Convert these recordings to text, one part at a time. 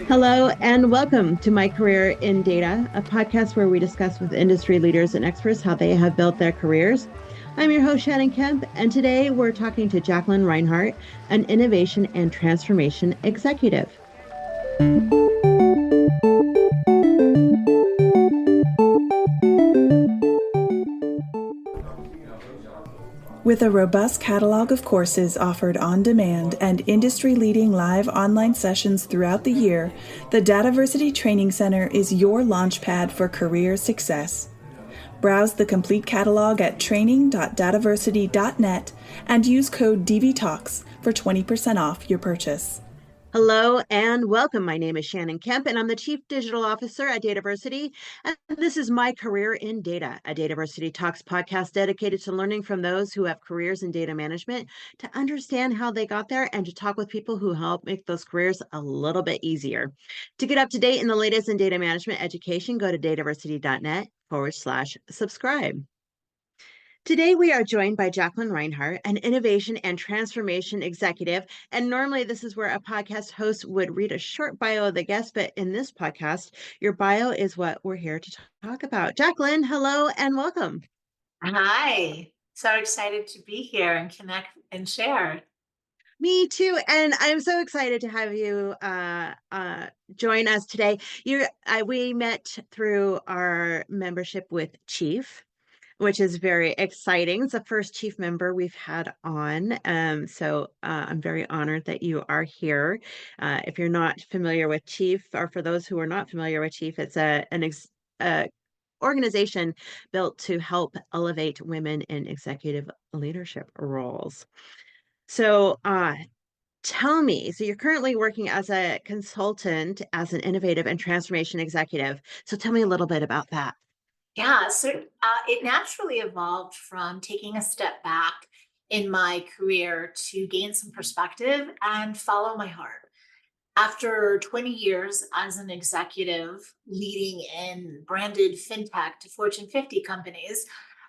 Hello, and welcome to My Career in Data, a podcast where we discuss with industry leaders and experts how they have built their careers. I'm your host, Shannon Kemp, and today we're talking to Jacqueline Rinehart, an innovation and transformation executive. With a robust catalog of courses offered on demand and industry-leading live online sessions throughout the year, the DATAVERSITY Training Center is your launchpad for career success. Browse the complete catalog at training.dataversity.net and use code DVTalks for 20% off your purchase. Hello and welcome. My name is Shannon Kemp, and I'm the Chief Digital Officer at DataVersity. And this is My Career in Data, a DataVersity Talks podcast dedicated to learning from those who have careers in data management, to understand how they got there, and to talk with people who help make those careers a little bit easier. To get up to date in the latest in data management education, go to dataversity.net/subscribe. Today, we are joined by Jacqueline Rinehart, an innovation and transformation executive. And normally, this is where a podcast host would read a short bio of the guest. But in this podcast, your bio is what we're here to talk about. Jacqueline, hello and welcome. Hi, so excited to be here and connect and share. Me too. And I'm so excited to have you join us today. We met through our membership with Chief, which is very exciting. It's the first Chief member we've had on. So I'm very honored that you are here. If you're not familiar with Chief, or for those who are not familiar with Chief, it's an organization built to help elevate women in executive leadership roles. So tell me, so you're currently working as a consultant, as an innovative and transformation executive. So tell me a little bit about that. Yeah, so it naturally evolved from taking a step back in my career to gain some perspective and follow my heart. After 20 years as an executive leading in branded fintech to Fortune 50 companies,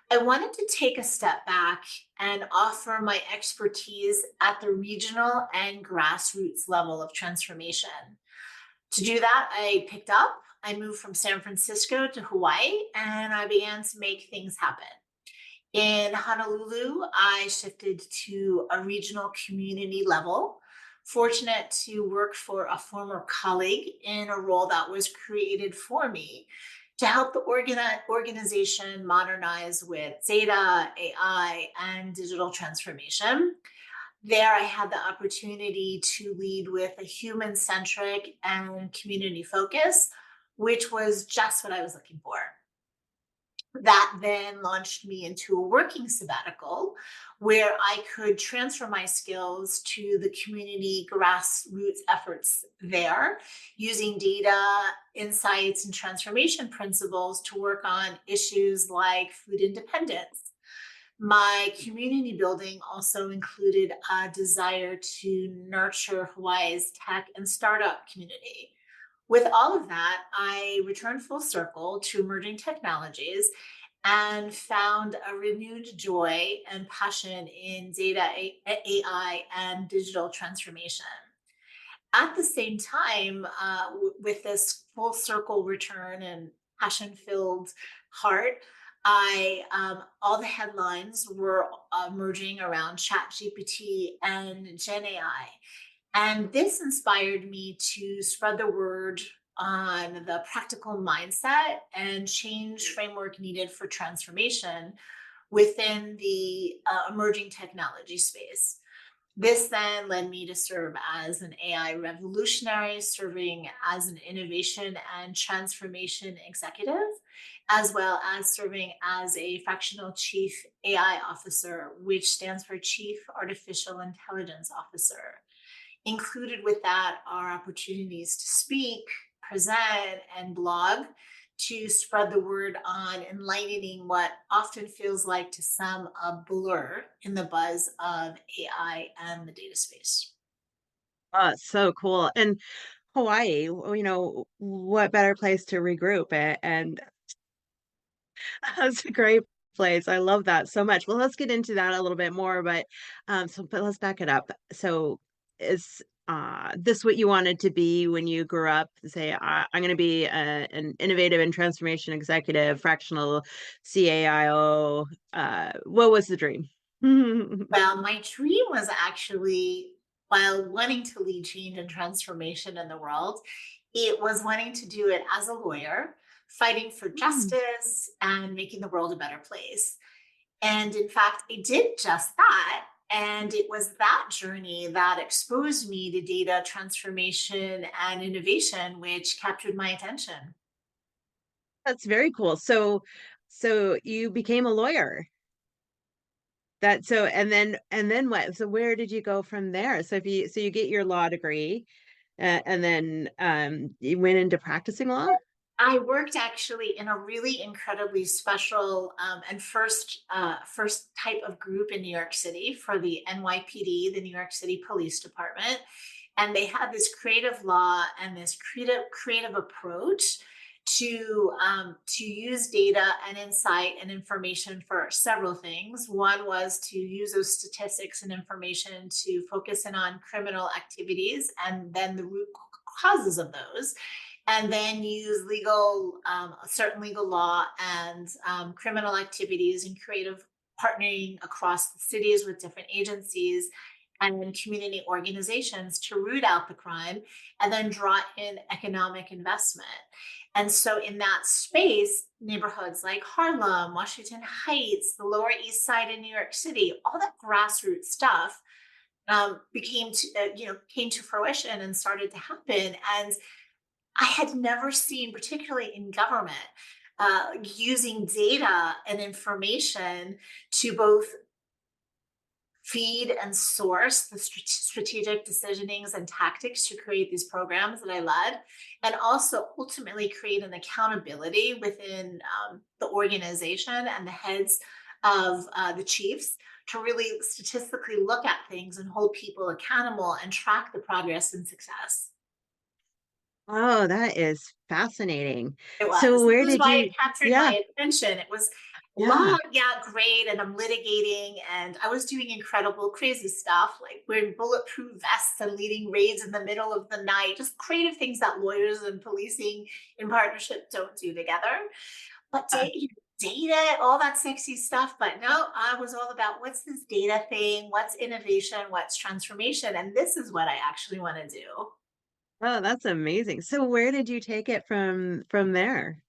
I wanted to take a step back and offer my expertise at the regional and grassroots level of transformation. To do that, I moved from San Francisco to Hawaii, and I began to make things happen. In Honolulu, I shifted to a regional community level, fortunate to work for a former colleague in a role that was created for me to help the organization modernize with data, AI, and digital transformation. There, I had the opportunity to lead with a human-centric and community focus, which was just what I was looking for. That then launched me into a working sabbatical where I could transfer my skills to the community grassroots efforts there, using data, insights, and transformation principles to work on issues like food independence. My community building also included a desire to nurture Hawaii's tech and startup community. With all of that, I returned full circle to emerging technologies and found a renewed joy and passion in data, AI, and digital transformation. At the same time, with this full circle return and passion filled heart, I all the headlines were emerging around ChatGPT and Gen AI. And this inspired me to spread the word on the practical mindset and change framework needed for transformation within the emerging technology space. This then led me to serve as an AI revolutionary, serving as an innovation and transformation executive, as well as serving as a fractional chief AI officer, which stands for Chief Artificial Intelligence Officer. Included with that are opportunities to speak, present, and blog to spread the word on enlightening what often feels like to some a blur in the buzz of AI and the data space. Oh, so cool. And Hawaii, what better place to regroup and that's a great place. I love that so much. Well, let's get into that a little bit more, but let's back it up. So is this what you wanted to be when you grew up? Say, I'm going to be an innovative and transformation executive, fractional CAIO. What was the dream? Well, my dream was actually, while wanting to lead change and transformation in the world, it was wanting to do it as a lawyer, fighting for justice and making the world a better place. And in fact, I did just that. And it was that journey that exposed me to data transformation and innovation, which captured my attention. That's very cool. So you became a lawyer. And then what? So where did you go from there? So you get your law degree, and then you went into practicing law? I worked actually in a really incredibly special and first type of group in New York City for the NYPD, the New York City Police Department, and they had this creative law and this creative approach to use data and insight and information for several things. One was to use those statistics and information to focus in on criminal activities and then the root causes of those, and then use certain legal law and criminal activities and creative partnering across the cities with different agencies and community organizations to root out the crime and then draw in economic investment. And so, in that space, neighborhoods like Harlem, Washington Heights, the Lower East Side in New York City, all that grassroots stuff came to fruition and started to happen. And I had never seen, particularly in government, using data and information to both feed and source the strategic decisionings and tactics to create these programs that I led, and also ultimately create an accountability within the organization and the heads of the chiefs to really statistically look at things and hold people accountable and track the progress and success. Oh, that is fascinating. It So was. where This is did why you? it captured Yeah, my attention. It was yeah. long, yeah, great. And I'm litigating and I was doing incredible, crazy stuff like wearing bulletproof vests and leading raids in the middle of the night, just creative things that lawyers and policing in partnership don't do together. But data, all that sexy stuff. But no, I was all about what's this data thing? What's innovation? What's transformation? And this is what I actually want to do. Oh, that's amazing. So where did you take it from there?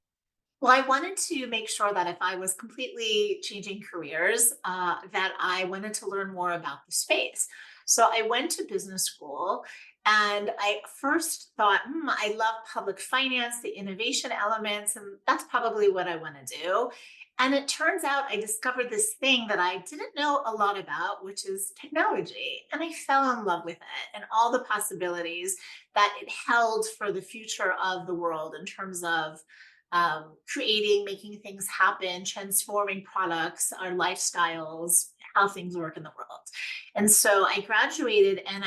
Well, I wanted to make sure that if I was completely changing careers, that I wanted to learn more about the space. So I went to business school and I first thought, I love public finance, the innovation elements, and that's probably what I want to do. And it turns out I discovered this thing that I didn't know a lot about, which is technology. And I fell in love with it and all the possibilities that it held for the future of the world in terms of creating, making things happen, transforming products, our lifestyles, how things work in the world. And so I graduated and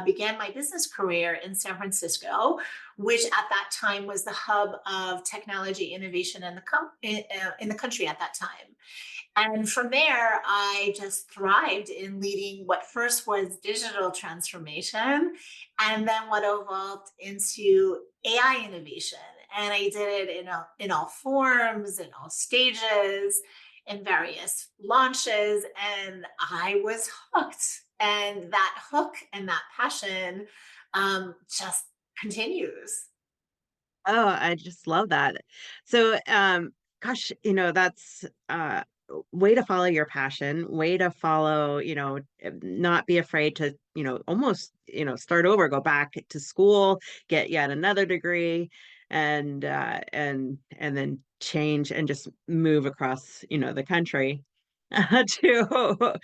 began my business career in San Francisco, which at that time was the hub of technology innovation in the country at that time. And from there, I just thrived in leading what first was digital transformation and then what evolved into AI innovation. And I did it in all forms, in all stages, in various launches. And I was hooked. And that hook and that passion just continues. Oh, I just love that. So, gosh, that's way to follow your passion, way to follow, not be afraid to, almost, start over, go back to school, get yet another degree, and then change and just move across, the country to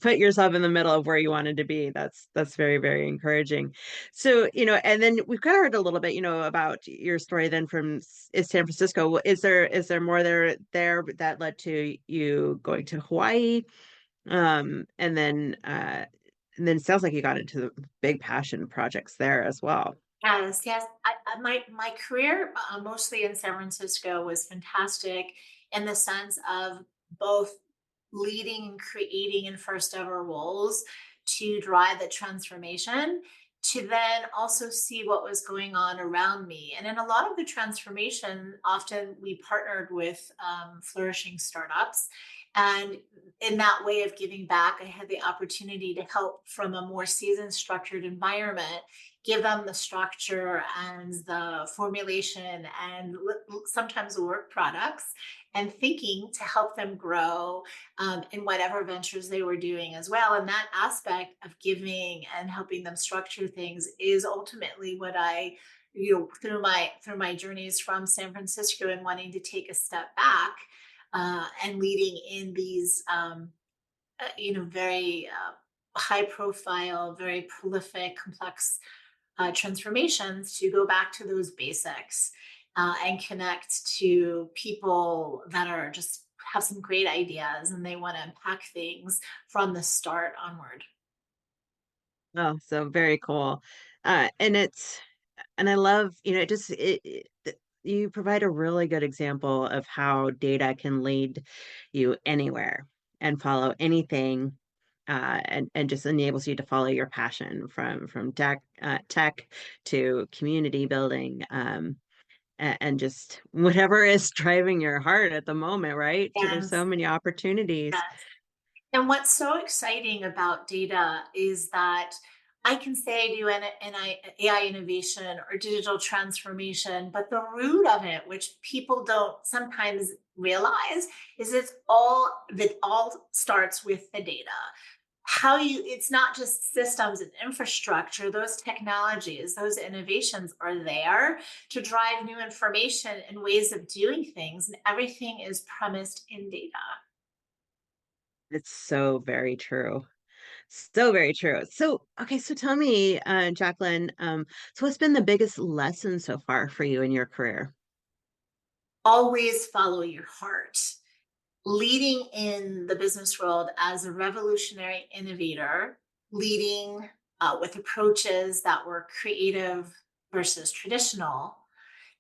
put yourself in the middle of where you wanted to be. That's very, very encouraging. So, and then we've kind of heard a little bit, about your story then from San Francisco. Is there more there that led to you going to Hawaii? And then it sounds like you got into the big passion projects there as well. Yes, yes. My career, mostly in San Francisco, was fantastic in the sense of both leading and creating in first ever roles to drive the transformation, to then also see what was going on around me. And in a lot of the transformation, often we partnered with flourishing startups. And in that way of giving back, I had the opportunity to help from a more seasoned, structured environment, give them the structure and the formulation and sometimes work products and thinking to help them grow in whatever ventures they were doing as well. And that aspect of giving and helping them structure things is ultimately what I, through my journeys from San Francisco and wanting to take a step back and leading in these, very high profile, very prolific, complex transformations, to go back to those basics and connect to people that are just have some great ideas and they want to impact things from the start onward. Oh, so very cool. And I love, you provide a really good example of how data can lead you anywhere and follow anything, and just enables you to follow your passion from tech to community building, and just whatever is driving your heart at the moment, right? So there's And so many opportunities. yes. And what's so exciting about data is that I can say I do AI innovation or digital transformation, but the root of it, which people don't sometimes realize, is that all starts with the data. It's not just systems and infrastructure, those technologies, those innovations are there to drive new information and ways of doing things, and everything is premised in data. It's so very true. So very true. So, okay, so tell me, Jacqueline, so what's been the biggest lesson so far for you in your career? Always follow your heart. Leading in the business world as a revolutionary innovator, leading with approaches that were creative versus traditional,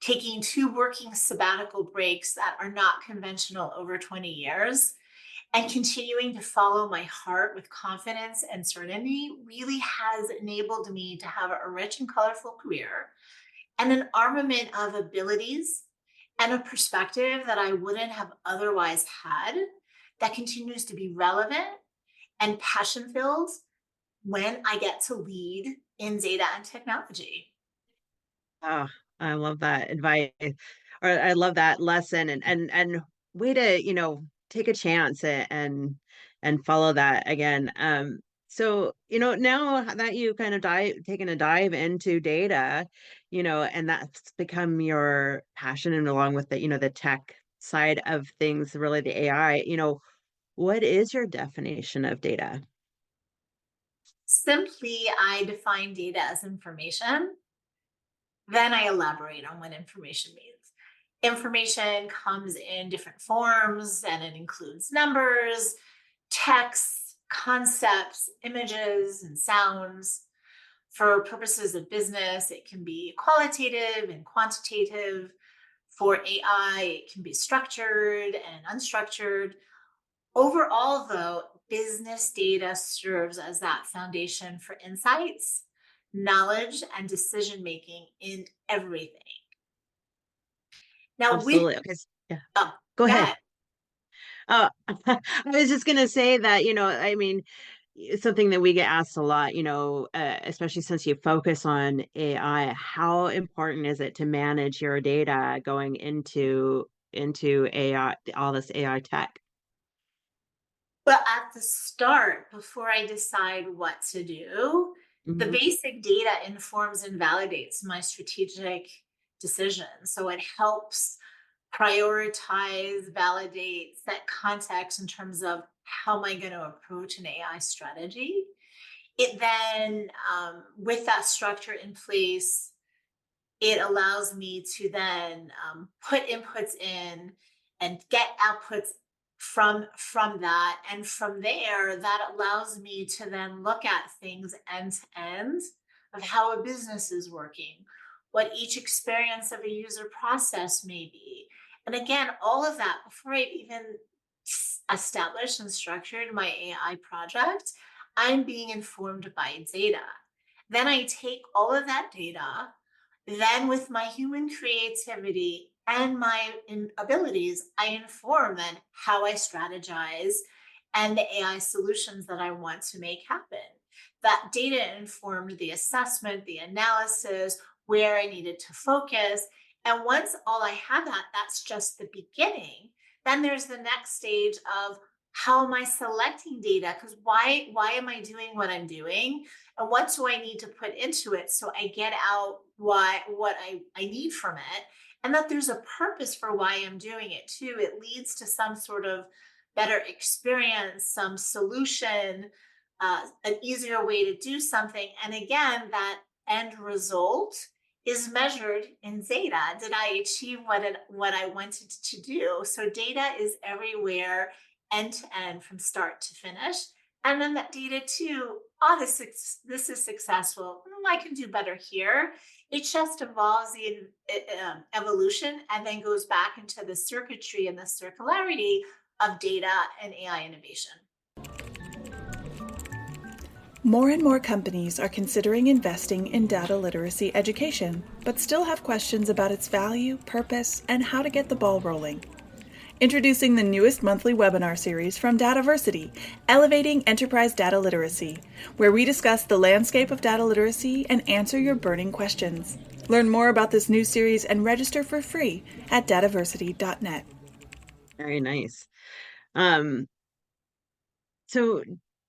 taking two working sabbatical breaks that are not conventional over 20 years, and continuing to follow my heart with confidence and certainty really has enabled me to have a rich and colorful career and an armament of abilities and a perspective that I wouldn't have otherwise had, that continues to be relevant and passion filled when I get to lead in data and technology. Oh, I love that advice, or I love that lesson, and way to, take a chance and follow that again. So, now that you kind of taken a dive into data, and that's become your passion, and along with the, the tech side of things, really the AI, what is your definition of data? Simply, I define data as information, then I elaborate on what information means. Information comes in different forms and it includes numbers, texts, concepts, images, and sounds. For purposes of business, it can be qualitative and quantitative. For AI, it can be structured and unstructured. Overall, though, business data serves as that foundation for insights, knowledge, and decision making in everything. Now, with Absolutely. Okay. Yeah. oh, Go go ahead. ahead. I was just gonna say that, I mean, it's something that we get asked a lot, especially since you focus on AI, how important is it to manage your data going into AI, all this AI tech? But at the start, before I decide what to do, the Mhm. basic data informs and validates my strategic decisions. So it helps prioritize, validate, set context in terms of how am I going to approach an AI strategy. It then, with that structure in place, it allows me to then put inputs in and get outputs from that, and from there that allows me to then look at things end to end of how a business is working, what each experience of a user process may be. And again, all of that before I even established and structured my AI project, I'm being informed by data. Then I take all of that data, then with my human creativity and my abilities, I inform then how I strategize and the AI solutions that I want to make happen. That data informed the assessment, the analysis, where I needed to focus. And once all I have that's just the beginning. Then there's the next stage of how am I selecting data? Because why am I doing what I'm doing? And what do I need to put into it so I get out what I need from it? And that there's a purpose for why I'm doing it too. It leads to some sort of better experience, some solution, an easier way to do something. And again, that end result is measured in data. Did I achieve what I wanted to do? So data is everywhere, end to end, from start to finish. And then that data too, oh, this is successful. I can do better here. It just evolves the evolution and then goes back into the circuitry and the circularity of data and AI innovation. More and more companies are considering investing in data literacy education, but still have questions about its value, purpose, and how to get the ball rolling. Introducing the newest monthly webinar series from DATAVERSITY, Elevating Enterprise Data Literacy, where we discuss the landscape of data literacy and answer your burning questions. Learn more about this new series and register for free at dataversity.net. Very nice. So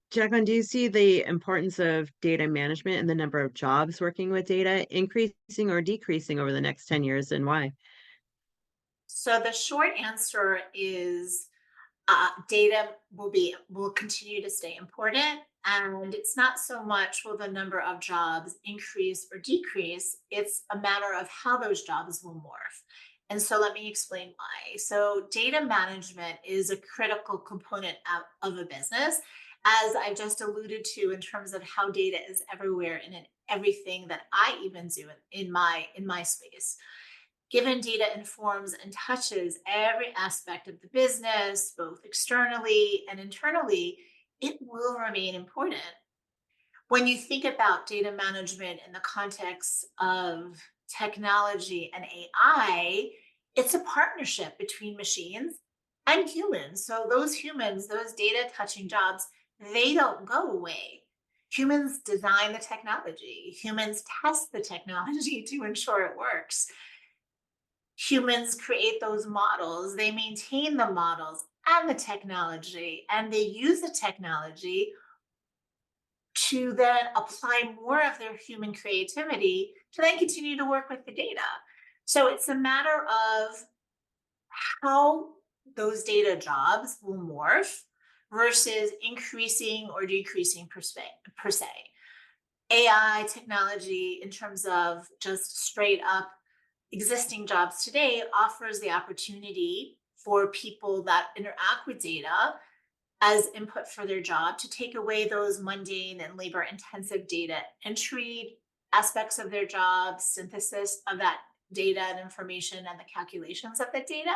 Jacqueline, do you see the importance of data management and the number of jobs working with data increasing or decreasing over the next 10 years, and why? So the short answer is data will continue to stay important, and it's not so much will the number of jobs increase or decrease. It's a matter of how those jobs will morph. And so let me explain why. So data management is a critical component of a business, as I just alluded to, in terms of how data is everywhere and in everything that I even do in my space. Given data informs and touches every aspect of the business, both externally and internally, it will remain important. When you think about data management in the context of technology and AI, it's a partnership between machines and humans. So those humans, those data touching jobs, they don't go away. Humans design the technology. Humans test the technology to ensure it works. Humans create those models, they maintain the models and the technology, and they use the technology to then apply more of their human creativity to then continue to work with the data. So it's a matter of how those data jobs will morph versus increasing or decreasing per se. AI technology, in terms of just straight up existing jobs today, offers the opportunity for people that interact with data as input for their job to take away those mundane and labor intensive data entry aspects of their job, synthesis of that data and information, and the calculations of the data.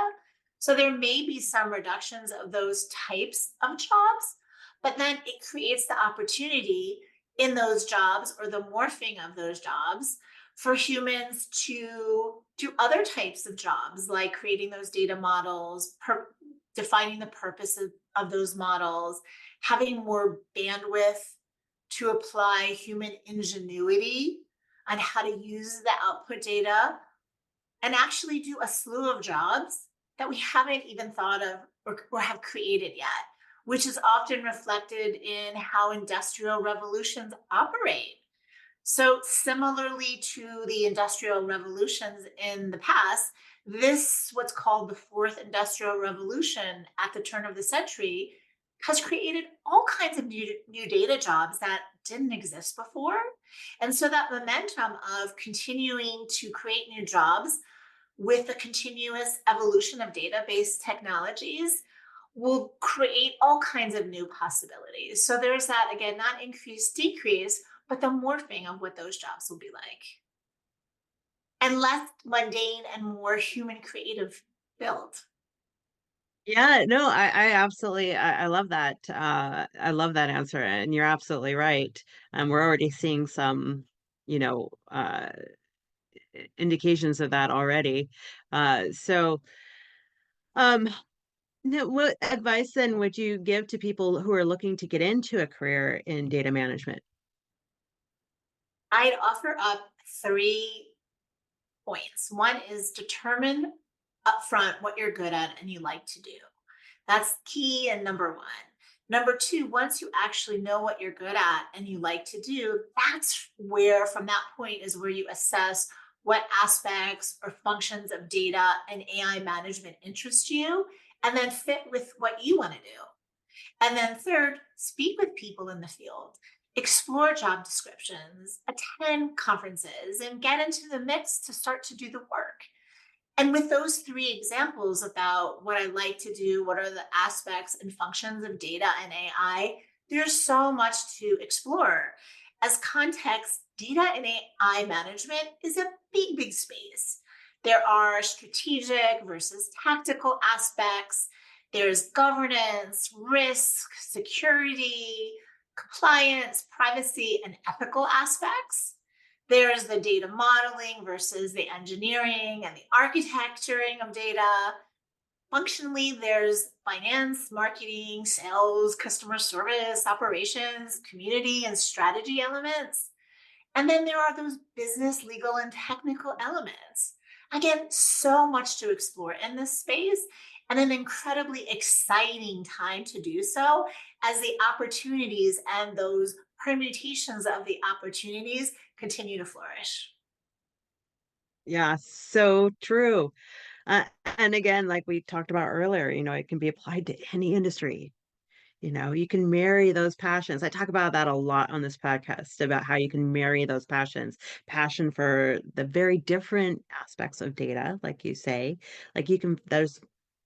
So there may be some reductions of those types of jobs, but then it creates the opportunity in those jobs, or the morphing of those jobs, for humans to do other types of jobs, like creating those data models, defining the purpose of those models, having more bandwidth to apply human ingenuity on how to use the output data, and actually do a slew of jobs that we haven't even thought of or have created yet, which is often reflected in how industrial revolutions operate. So similarly to the industrial revolutions in the past, this, what's called the fourth industrial revolution at the turn of the century, has created all kinds of new data jobs that didn't exist before. And so that momentum of continuing to create new jobs with the continuous evolution of database technologies will create all kinds of new possibilities. So there's that, again, not increase, decrease, but the morphing of what those jobs will be like. And less mundane and more human creative build. Yeah, no, I absolutely, I love that. I love that answer, and you're absolutely right. We're already seeing some, you know, indications of that already. So, um, now, what advice then would you give to people who are looking to get into a career in data management? I'd offer up 3 points. One is determine upfront what you're good at and you like to do. That's key and number one. Number two, once you actually know what you're good at and you like to do, that's where, from that point, is where you assess what aspects or functions of data and AI management interest you and then fit with what you want to do. And then third, speak with people in the field, explore job descriptions, attend conferences, and get into the mix to start to do the work. And with those 3 examples about what I like to do, what are the aspects and functions of data and AI, there's so much to explore. As context, data and AI management is a big, big space. There are strategic versus tactical aspects. There's governance, risk, security, compliance, privacy, and ethical aspects. There's the data modeling versus the engineering and the architecturing of data. Functionally, there's finance, marketing, sales, customer service, operations, community, and strategy elements. And then there are those business, legal, and technical elements. Again, so much to explore in this space, and an incredibly exciting time to do so as the opportunities and those permutations of the opportunities continue to flourish. Yeah, so true. Uh, and again, like we talked about earlier, it can be applied to any industry. You can marry those passions. I talk about that a lot on this podcast about how you can marry those passions. Passion for the very different aspects of data, like you say. There's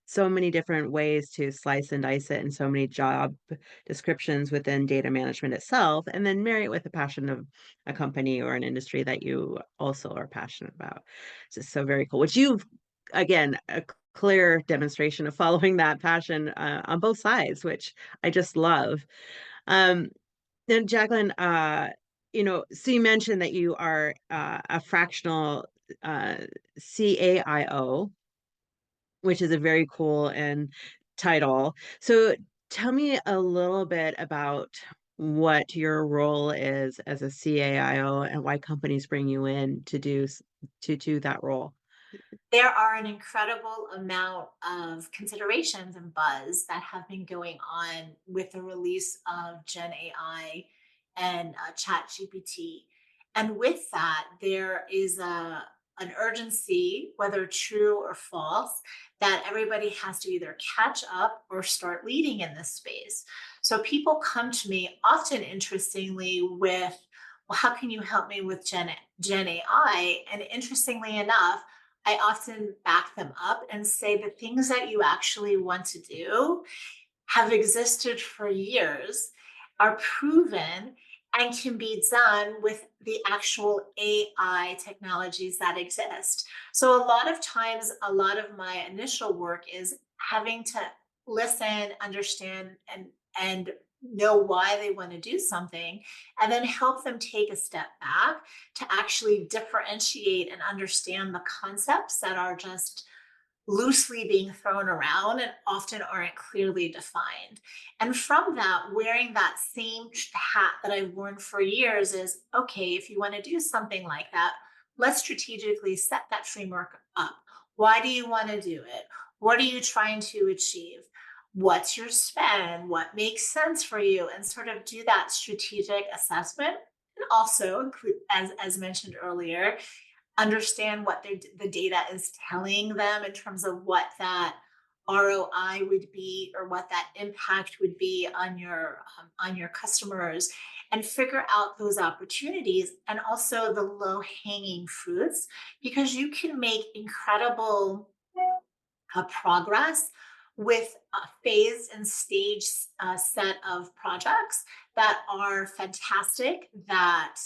so many different ways to slice and dice it and so many job descriptions within data management itself, and then marry it with the passion of a company or an industry that you also are passionate about. It's just so very cool, which you've, again, a clear demonstration of following that passion on both sides, which I just love. Um, then Jacqueline, so you mentioned that you are a fractional uh, CAIO, which is a very cool and title. So tell me a little bit about what your role is as a CAIO and why companies bring you in to do that role. There are an incredible amount of considerations and buzz that have been going on with the release of Gen AI and Chat GPT. And with that, there is an urgency, whether true or false, that everybody has to either catch up or start leading in this space. So people come to me often, interestingly, with, well, how can you help me with Gen AI? And interestingly enough, I often back them up and say the things that you actually want to do have existed for years, are proven, and can be done with the actual AI technologies that exist. So, a lot of times, a lot of my initial work is having to listen, understand, and know why they want to do something, and then help them take a step back to actually differentiate and understand the concepts that are just loosely being thrown around and often aren't clearly defined. And from that, wearing that same hat that I've worn for years is, okay, if you want to do something like that, let's strategically set that framework up. Why do you want to do it? What are you trying to achieve? What's your spend? What makes sense for you? And sort of do that strategic assessment. And also, as mentioned earlier, understand what the data is telling them in terms of what that ROI would be or what that impact would be on your customers, and figure out those opportunities and also the low hanging fruits, because you can make incredible progress with a phased and staged set of projects that are fantastic, that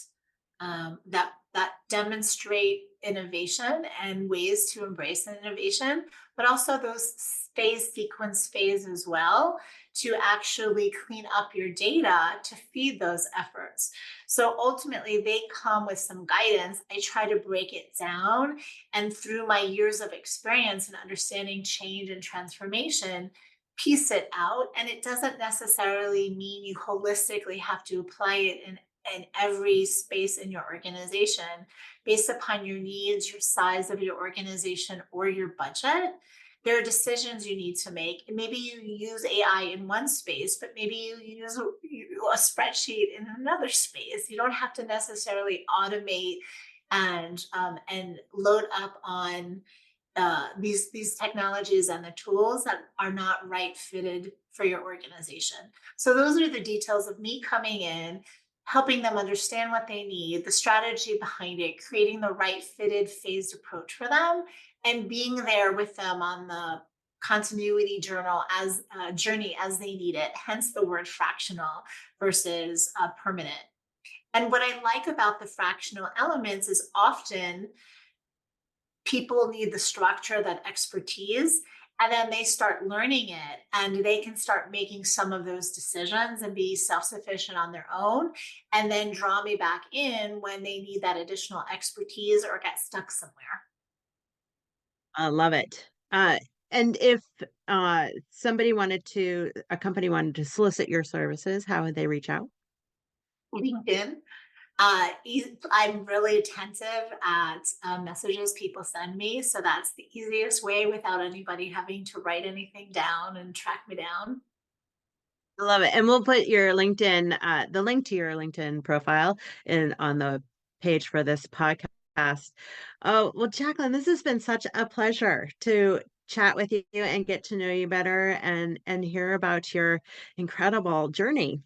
demonstrate innovation and ways to embrace innovation, but also those sequence phase as well, to actually clean up your data to feed those efforts. So ultimately, they come with some guidance. I try to break it down, and through my years of experience and understanding change and transformation, piece it out. And it doesn't necessarily mean you holistically have to apply it in every space in your organization based upon your needs, your size of your organization, or your budget. There are decisions you need to make. And maybe you use AI in one space, but maybe you use a spreadsheet in another space. You don't have to necessarily automate and load up on these technologies and the tools that are not right fitted for your organization. So those are the details of me coming in, helping them understand what they need, the strategy behind it, creating the right fitted phased approach for them, and being there with them on the continuity journey as they need it. Hence the word fractional versus permanent. And what I like about the fractional elements is often people need the structure, that expertise, and then they start learning it, and they can start making some of those decisions and be self-sufficient on their own, and then draw me back in when they need that additional expertise or get stuck somewhere. I love it. And if a company wanted to solicit your services, how would they reach out? LinkedIn. I'm really attentive at messages people send me. So that's the easiest way without anybody having to write anything down and track me down. I love it. And we'll put your LinkedIn, the link to your LinkedIn profile on the page for this podcast. Oh, well, Jacqueline, this has been such a pleasure to chat with you and get to know you better and hear about your incredible journey.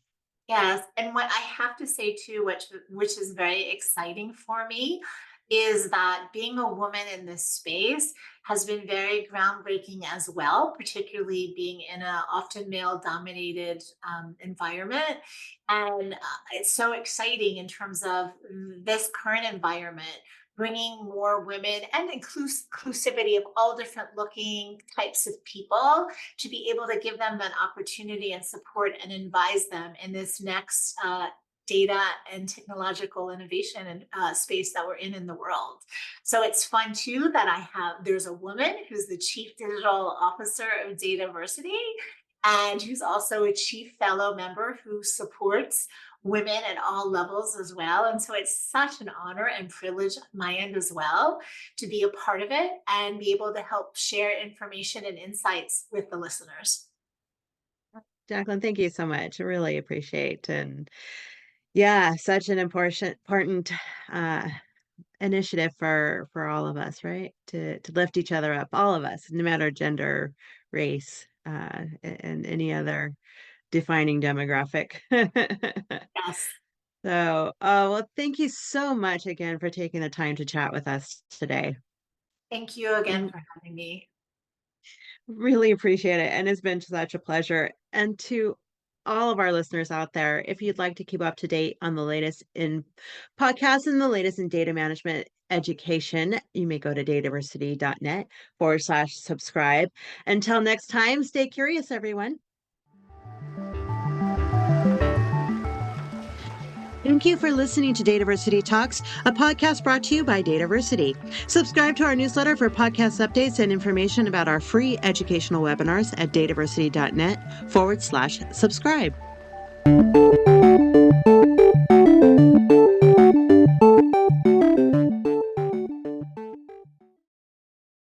Yes, and what I have to say too, which is very exciting for me, is that being a woman in this space has been very groundbreaking as well, particularly being in a often male-dominated environment. And it's so exciting in terms of this current environment, bringing more women and inclusivity of all different looking types of people, to be able to give them that opportunity and support and advise them in this next data and technological innovation and space that we're in the world. So it's fun too that there's a woman who's the Chief Digital Officer of DATAVERSITY, and who's also a chief fellow member who supports women at all levels as well. And so it's such an honor and privilege on my end as well to be a part of it and be able to help share information and insights with the listeners. Jacqueline, thank you so much. I really appreciate. And yeah, such an important initiative for all of us, right? To lift each other up, all of us, no matter gender, race, and any other defining demographic. Yes. So, well, thank you so much again for taking the time to chat with us today. Thank you again for having me. Really appreciate it. And it's been such a pleasure. And to all of our listeners out there, if you'd like to keep up to date on the latest in podcasts and the latest in data management education, you may go to dataversity.net/subscribe. Until next time, stay curious, everyone. Thank you for listening to DATAVERSITY Talks, a podcast brought to you by DATAVERSITY. Subscribe to our newsletter for podcast updates and information about our free educational webinars at dataversity.net/subscribe.